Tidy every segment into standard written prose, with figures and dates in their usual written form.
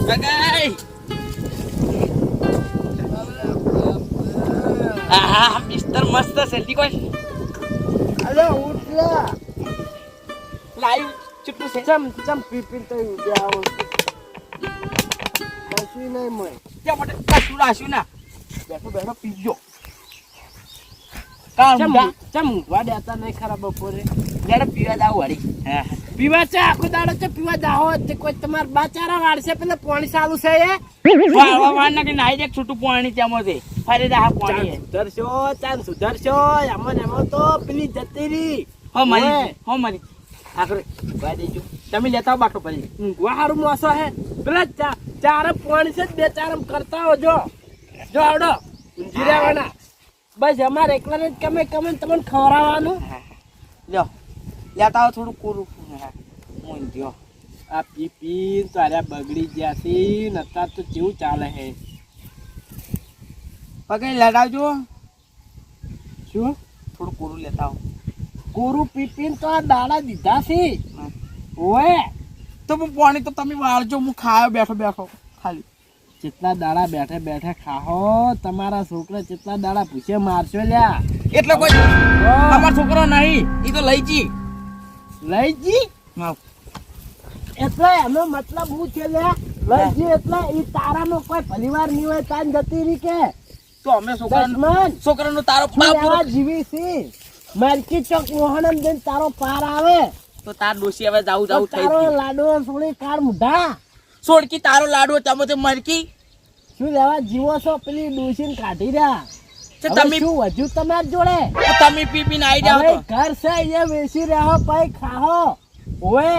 ગગાઈ આ મિસ્ટર મસ્ત સેલ્ફી કોઈ અરે ઉઠલા લાઈવ ચૂપું છે ચમ પીપી તો ઉડ્યા આવો કશું નહીં મય ત્યાં માટે કશું રાખ્યું ના બેઠો બેઠો પીજો ચમ વાડ્યા નહીં ખરા બપોરે જયારે પીવા જાવ વળી હા પીવા છે આખો દાડો છે પીવા જાહો તે કોઈ તમાર બાચારા વાળશે પેલા પાણી ચાલુ છે એ વાળવા વાળના કે નાઈ દે છૂટું પાણી ત્યાંમાં છે ફરી દા પાણી સુધરશો ચાંદ સુધરશો એમાં તો પેલી જતી રહી હો મારી આખરે ભાઈ દેજો તમે લેતા આવો બાટલો ભરી વાહારું મોસો હે પેલા ચાર પાણી છે બે ચાર કરતા હો જો આવડો ઊંઝી રહેવાના બસ અમારે એકલાને જ કમે તમને ખવડાવવાનું લ્યો લેતા આવો થોડું કોરું હું દ્યો આ પી તારે બગડી ગયા છે નતા તો કેવું ચાલે હે પકડી લડાવજો શું થોડું કોરું લેતા આવો કોરું પીપીન તો આ દાડા દીધા છે ઓએ તો હું પાણી તો તમે વાળજો હું ખાયો બેઠો ખાલી જેટલા દાડા બેઠે ખાહો તમારા છોકરા જેટલા દાડા પૂછે મારશો લ્યા એટલે કોઈ તમારો છોકરો નહીં એ તો લઈ જી એટલે એનો મતલબ હું છે લ્યા લઈ જી એટલે એ તારાનો કોઈ પરિવાર નહીં હોય તાન જતી રહી કે તો અમે છોકરાનો તારો બાપ જીવી છે માર્કેટ ચોક મોહનમ જઈને તારો પાર આવે તો તાર ડોસી હવે જાવું થઈ તારો લાડો થોડી કાર મુઢા સોડકી તારો લાડુ તમે તો મરકી શું લેવા જીવો છો પેલી ડોસીને કાઢી રહ્યા તમે શું વધુ તમારી જોડે તમે પીપીને આવી જાવ તો ઘર છે અહીંયા બેસી રહ્યો ભાઈ ખાહો ઓએ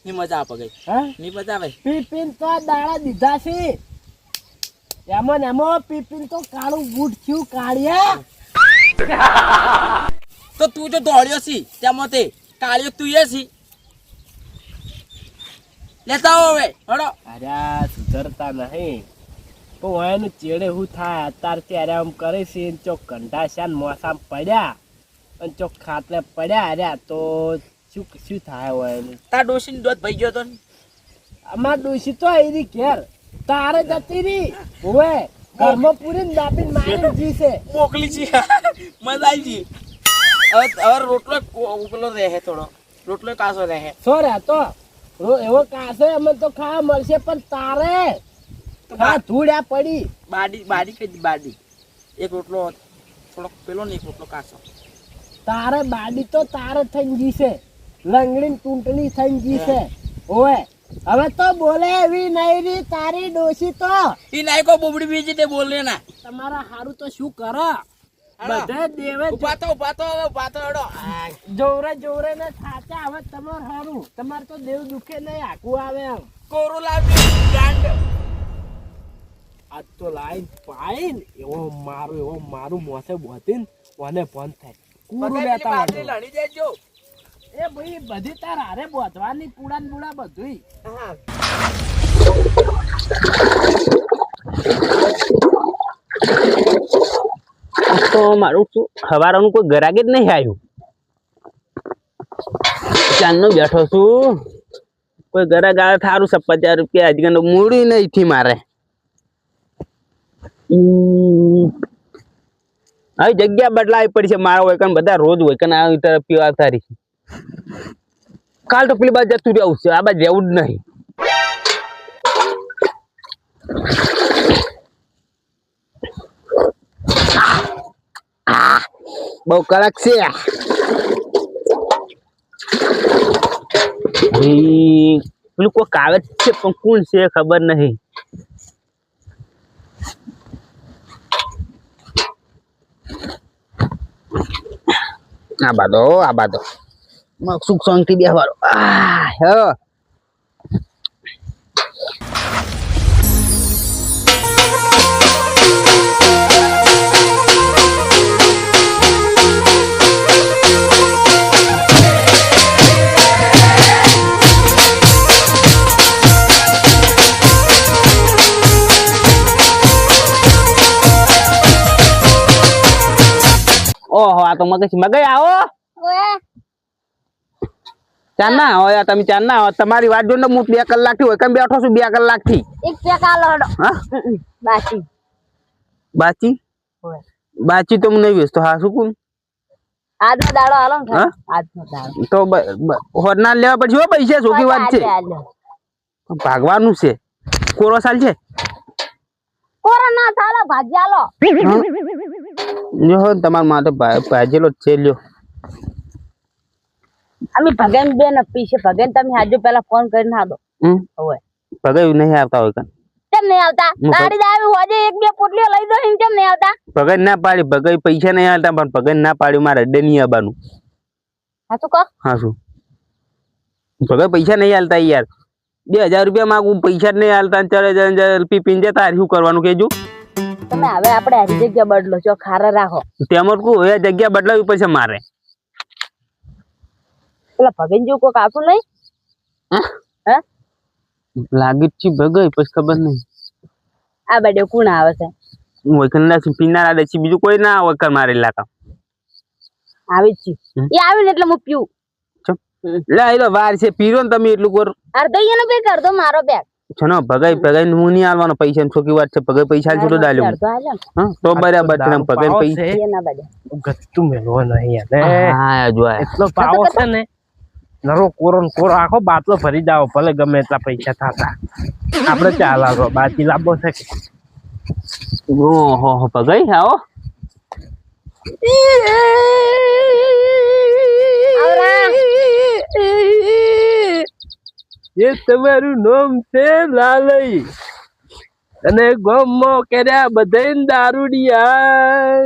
ની મજા આપે ગઈ હા ની મજા આવે પીપીન તો દાડા દીધા છે એમાં પીપીન તો કાળું બૂટ થયું કાળિયા તો તું જો દોડ્યો છી તેમાં તે કાળિયો તું એ છી લેતા આવો હવે હડો અરે સુધરતા નહીં તો એનું ચેડે શું થાય અત્યારે ત્યારે આમ કરે છે ચોક કંઢાશ્યા મોસામ પડ્યા અને ચોક ખાટલે પડ્યા અરે તો શું થાય હોય એનું તાર ડોશી દોધ ભઈ ગયો તો અમાર ડોશી તો એરી ઘેર તારે જતી રહી હોય ઘરમાં પૂરી દાબીને મારી જી છે મોકલી છી મજા આવી જી હવે રોટલો ઉકલો રહે થોડો રોટલો કાસો રહે સો રે તો એવો કાસો અમે તો ખાવા મળશે પણ તારે ધૂળ્યા પડી બાડી કઈ બાડી એક રોટલો થોડો પેલો ને એક રોટલો કાસો તારે બાડી તો તારે થઈને જીશે લંગડી ટૂંટણી થઈને જીશે ઓય હવે તો બોલે એવી નહીં રી તારી ડોશી તો ઈ નાઈ કો બોબડી બીજી તે બોલે ના તમારા હારું તો શું કરો બધે દેવે ઉભા તો હડો જોરે ને થાચા હવે તમાર હારું તમાર તો દેવ દુખે નહીં આખું આવે એમ કોરું લાવજો ગાંડ આજ તો લાઈન પાઈન એવો મારું મોસે બોતીન ઓને બંધ થાય કુરું બેતા લડી દેજો એ ભાઈ બધી તાર હારે બોધવાની પૂડા બુડા બધું હા તો મારું શું ખવારનું કોઈ ગરાગ જ નહીં આવ્યું ચાંદનો બેઠો છું કોઈ ગરાગ આવે થારું 50 રૂપિયા આજકાલ મૂડી નહીં થી મારે હવે જગ્યા બદલાવી પડી છે મારા હોય કણ બધા રોજ હોય કણ આવી તરફ પીવા તારી કાલ તો પેલી બાજુ જતું રહેવું છે આ બાજુ રહેવું જ નહીં બહુ કડક છે પેલું કોઈ કાગજ છે પણ કોણ છે ખબર નહીં આ બાદો સુખ શાંતિ બેહવાડો ઓહો આ તો મગજ આવો ચાર ના આવો યાર, તમે ચાર ના આવો. તમારી વાત જોઈને હું 2 કલાકથી હોય કેમ બેઠો છું 2 કલાકથી. એક પેક આલો હડો હા બાકી બાચી હોય બાચી તો હું નહીં વેચતો. હા શું કહું આજનો દાડો આલો ને હા? આજનો દાડો તો હોરના લેવા પડશે હો પૈસા. ચોખ્ખી વાત છે. ભાગવાનું છે. કોરો સાલ છે કોરોના ચાલો ભાજી આલો જો હો તમારા માટે ભાજેલો જ છે. લ્યો અમે ભગન બેન પીછે ભગન તમે હાજો પેલા ફોન કરીને આદો હોય ભગાઈ નહીં આવતા હોય કાન. કેમ નહીં આવતા ગાડી દાવી હોજે એક બે પોટલીઓ લઈ દો એમ કેમ નહીં આવતા ભગાઈ ના પાડી. ભગાઈ પૈસા નહીં આવતા પણ ભગાઈ ના પાડ્યું મારે અડ્ડે નહીં આવવાનું. હા તો કહો હા શું ભગાઈ પૈસા નહીં આલતા યાર. 2000 રૂપિયા માગું પૈસા જ નહીં આલતા. ચડે પીપીને જતા શું કરવાનું કેજો. તમે હવે આપણે આરી જગ્યા બદલો છો ખારા રાખો તેમાં કહું હવે જગ્યા બદલાવી પડશે મારે. પેલા ભગન જેવું કોક આવતું નહીં હે લાગી જ છે ભગાઈ પછી ખબર નહીં. આ બાજુ કોણ આવે છે વૈકન પીનારા દે છે બીજું કોઈ ના આવે મારે ઇલાકા. આવી જ છે એ આવી ને એટલે હું પીવું લે એ વાર છે પીરો ને તમે એટલું કર. અડધો એનો બેગ અડધો મારો બેગ છનો ભગાઈ ભગાઈ હું નહીં આલવાનો પૈસા. છોકી વાત છે ભગાઈ પૈસા છોડો ડાલ્યો. અડધો આલ્યો ને હા તો બરાબર છે. ભગાઈ પૈસા એના બાજુ ગત્તું મેલવો નહીં યાર. હા જો આ એટલો પાવો છે ને નરો કોરો ને કોરો આખો બાટલો ભરી જાવ ભલે ગમે એટલા પૈસા થતા આપણે ચાલ આવો બાકી લાંબો છે કે ઓહો ભગાઈ આવો. એ તમારું નામ છે લાલઈ અને ગમો કર્યા બધાય દારૂડિયા.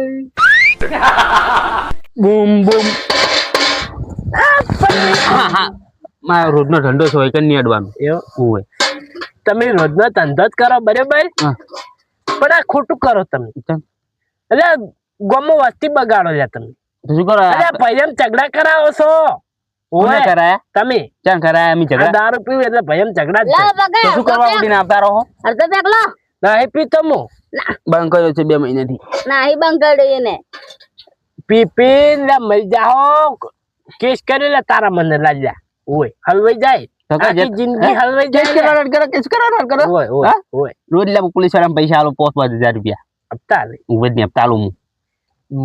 બૂમ બૂમ. હા હા મારો રોજનો ધંધો છે હોય કે નહીં અડવાનું એવો હોય. તમે રોજનો ધંધો જ કરો બરાબર હા પણ આ ખોટું કરો તમે. કેમ? એટલે ગમો વસ્તી બગાડો છે તમે. તો શું કરો અરે ભયમ ઝઘડા કરાવો છો કોને ઓય કરાયા તમે ચાલ કરાયા અમે આ ઝઘડા દારૂ પીવું એટલે ભયમ ઝઘડા જ લા છે. બગા તો શું કરવા ઉડીને આવતા રહો. અડધો બેગ લો નહીં પીતો હું બંધ કર્યો છે 2 મહિનાથી. નહીં બંધ એને પી પીને મરી જાઓ કેસ કરી લે તારા મને લાજા ઓય હલવાઈ જાય આખી જિંદગી હલવાઈ કેસ જાય કરો કેસ કરો ઓય ઓય ઓય રોજ લે પોલીસ વાળા પૈસા આલો 5000 રૂપિયા હપ્તા લે ઉભે ને હપ્તા આલું હું.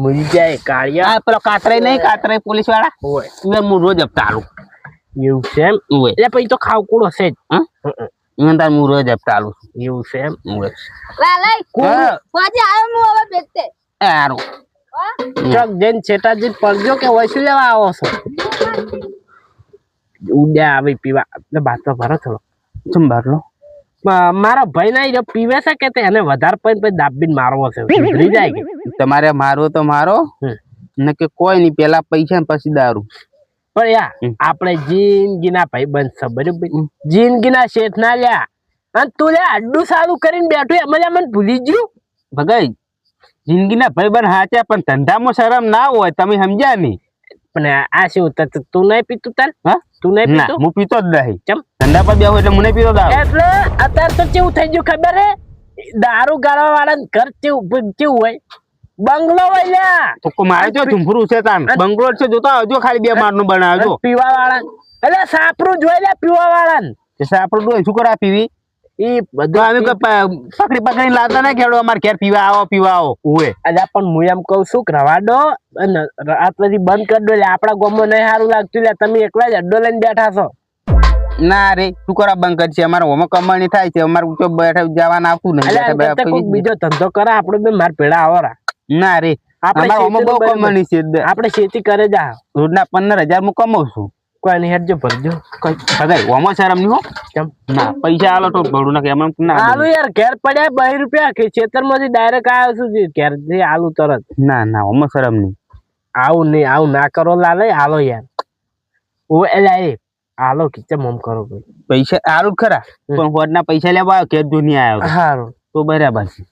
મરી જાય કાળિયા આ પેલો કાતરાઈ નહીં કાતરાઈ પોલીસ વાળા ઓય હું રોજ હપ્તા આલું. એવું છે એમ ઓય એટલે પછી તો ખાવ કૂડો છે જ હા હું તાર હું રોજ હપ્તા આલું એવું છે એમ ઓય. લા લઈ હા. પછી આવ્યો હું હવે બેગતે એ હારું ચોક જઈને છેટાજી પડજો કે વસી લેવા આવો છો ઉડ્યા આવી પીવા એટલે બાટલો ભરો થોડો ચમ બાટલો મારો ભાઈ ના ઈ પીવે છે કે તે એને વધારે પછી દાબીને મારવો છે સુધરી જાય કે તમારે મારો તો મારો ને કે કોઈ નહીં પેલા પૈસા ને પછી દારૂ. પણ યા આપણે જિંદગીના ભાઈ બંધ છે બરોબર જિંદગીના શેઠ ના લ્યા અને તું લ્યા અડ્ડું સારું કરીને બેઠું એમ જ મને ભૂલી ગયું ભગાઈ જિંદગીના ભાઈબંધ હાચા પણ ધંધામાં શરમ ના હોય તમે સમજ્યા નહીં. પણ આ શું તું નહીં પીતું તાર હા તું નહીં ના પીતું હું પીતો જ નહીં. ચમ ધંધા પર બેહું એટલે મને પીતો દારૂ. એટલે અત્યારે તો કેવું થઈ ગયું ખબર હે દારૂ ગાળવા વાળા ઘર કેવું હોય બંગલો હોય લ્યા તો મારે જો ઝુંફરું છે તાન બંગલો છે જોતા આવજો ખાલી 2 માળનું બનાવજો. પીવા વાળા એટલે સાપરું જોઈ લે પીવા વાળા આપણે તો શું કરા પીવી ઈ બધું અમે પકડી લાતા ના ખેડો અમારે ઘેર પીવા આવો ઓય. અલ્યા પણ હું એમ કઉ છું કે રવાડો અને રાત પછી બંધ કરી દો એટલે આપડા ગામમાં નહીં સારું લાગતું એટલે તમે એકલા જ અડ્ડો લઈને બેઠા છો. ના રે શું કરા બંધ કરશે અમારે હોમાં કમાણી થાય છે અમારે ઊંચો બેઠા જવાના આવતું નહીં. બીજો ધંધો કરે આપડે બે માર ભેડા આવરા ના રે અમારે હોમાં બહુ કમાણી છે. આપડે ખેતી કરે જા રોજના 15000 હું કમાઉં છું. કોઈ નહીં હેડજો ભરજો ભગાઈ હોમાં શરમ નહીં હો. કેમ ના પૈસા આલો તો ભરું નાખે એમ ના આલુ યાર ઘેર પડ્યા 2 રૂપિયા કે ખેતર માંથી ડાયરેક્ટ આવ્યો છું ઘેર થી આલુ તરત ના ના હોમાં શરમ નહીં. આવું ના કરો લાલે આલો યાર ઓ એલા એ આલો કિચે મમ કરો ભાઈ પૈસા આલું ખરા પણ હોડના પૈસા લેવા આવ્યો કે દુનિયા આવ્યો હારું તો બરાબર છે.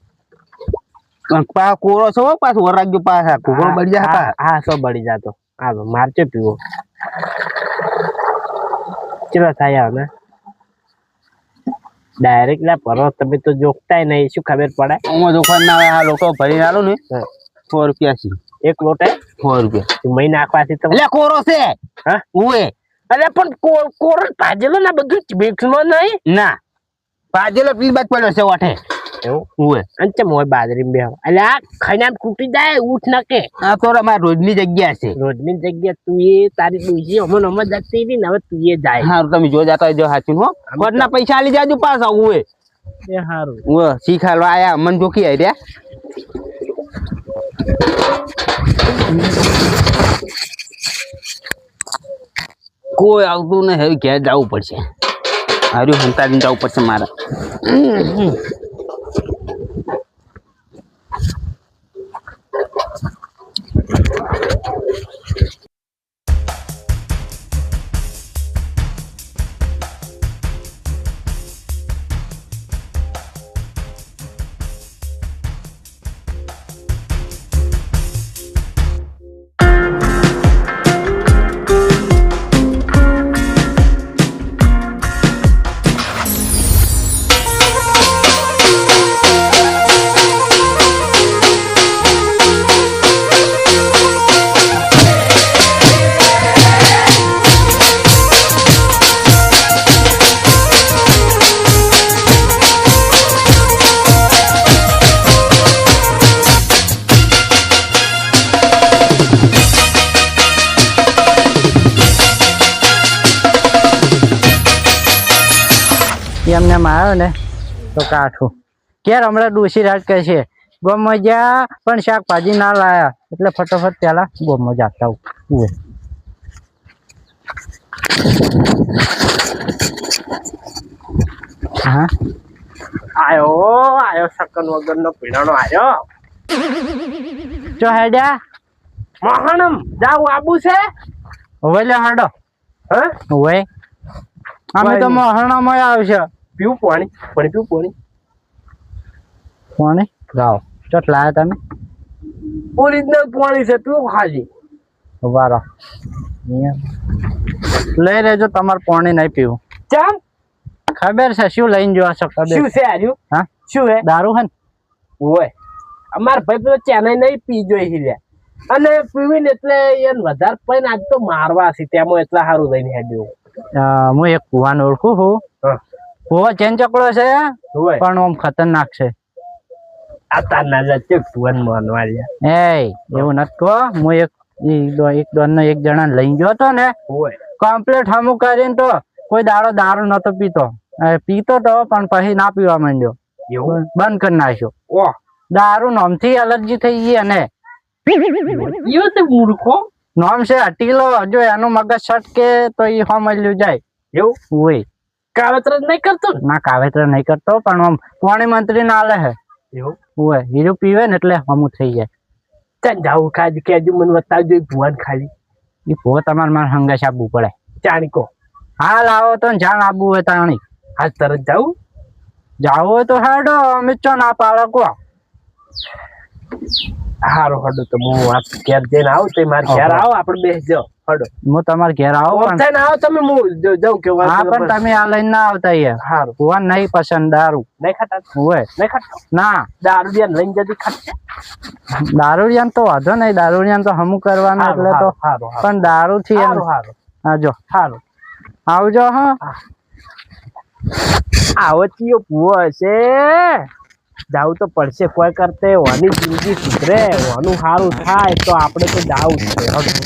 પા કોરો છો પાછું વરાગ્યો પાછા કોરો બળી જા. હા સો બળી જાતો હાલો મારચે પીવો ચલો થાય ને ડાયરેક્ટ લા પરો તમે તો જોકતાય નહીં શું ખબર પડે ઓમાં જોખમ ના આવે. આ લોકો ભરીને આલો ને 100 રૂપિયા છે એક લોટે 100 રૂપિયા મહી નાખવાથી તો એટલે કોરો છે હા ઉએ અરે પણ કોરણ ભાજેલો ને બધું મિક્સમાં નહીં ના ભાજેલો પેલી બાજ પડ્યો છે વાઠે એવું ઓય અને ચમ હોય બાજરી બે એટલે આ ખાઈને તૂટી જાય ઉઠ નાખે આ તો અમારી રોજની જગ્યા છે રોજની જગ્યા તું એ તારી ડોસી અમન અમર જતી રહી ને હવે તું એ જાય હારું તમે જો જાતા જો સાચું હો કોટના પૈસા આલી જાજો પાછા ઓય એ સારું ઓય શીખાડવા આયા મન જોખી આયા કોઈ આવતું ને હવે ઘેર જવું પડશે હારું હંતાડીને જવું પડશે મારે એમને માર્યો ને તો કાઠું ક્યારે હમણાં ડોસી રાજ કહે છે ગોમમાં જ્યાં પણ શાકભાજી ના લાયા એટલે ફટોફટ પેલા ગોમમાં જાતા હું હા આયો સકન વગર નો પીણાનો આયો ચો હેડ્યા મહાણમ જાવ આબુ છે હવે લે હાડો હે હવે અમે તો મહાણામાં આવશે પીવું પાણી પીવું કોને ગાઓ ચોટ લાયા તમે ઓરિજિનલ પાણી છે પીવું ખાલી વારો લઈ રહેજો તમારે પાણી નહીં પીવું ચમ ખબર છે શું લઈને જોવા છો ખબર શું છે આર્યું હા શું હે દારૂ હે ને ઓય અમાર ભાઈ પેલો ચેન્નઈ નહીં પી જોઈ હિલ્યા અને પીવી ને એટલે એને વધારે પૈને આજ તો મારવા છે તેમાં એટલા સારું લઈને હેડ્યું હું એક કુવાને ઓળખું છું કુવો ચેન ચકડો છે હોય પણ આમ ખતરનાક છે આ તાર ના જશે ભુવન માનવાળિયા એ એવું નથી કહો હું એક દોન નો એક જણા લઈ ગયો હતો ને હોય કમ્પ્લીટ હમું કરીને તો કોઈ દાડો દારૂ નતો પીતો પીતો તો પણ પછી ના પીવા માંડ્યો એવું બંધ કરી નાખ્યો ઓહ દારૂ નોમથી એલર્જી થઈ ગઈ અને ઈયો તે મૂર્ખો નોમ છે હટીલો જો એનું મગજ છટકે તો એ સમજ્યું જાય એવું હોય કાવતર નહીં કરતો ને ના કાવેત્ર નહીં કરતો પણ આમ પાણી મંત્રી ના લે હે એવું હોય હીરું પીવે ને એટલે હમું થઈ જાય ચાલ જાવું ખાજી કેજુ મને બતાવજો ભુવન ખાલી એ ભો તમારે મારે હંગાશ આપવું પડે ચાણીકો હાલ આવો તો ને જાણ આપવું હોય તાણી હાલ તરત જાવું જાવું હોય તો હેડો અમે ચો ના પાડો કો હારો હડો તો હું આ ઘેર જઈને આવું તો મારે ઘેર આવો આપણે બેસજો હડો હું તમારે ઘેર આવો પણ થઈને આવો તમે હું જાઉં કે હા પણ તમે આ લઈને ના આવતા યાર હારું ભુવન નહીં પસંદ દારૂ નહીં ખાતા હોય નહીં ખાતા ના દારૂ દિયા લઈને જતી ખાતા દારૂડિયાન તો વાંધો નહીં દારૂડિયાન તો હમું કરવાનું એટલે તો હારું પણ દારૂ થી હારું હારું હા જો હારું આવજો હા આવો ચિયો ભૂવો હશે જાવું તો પડશે કોઈ કરતે વાની જિંદગી સુધરે વાનું સારું થાય તો આપણે તો જાવું જ છે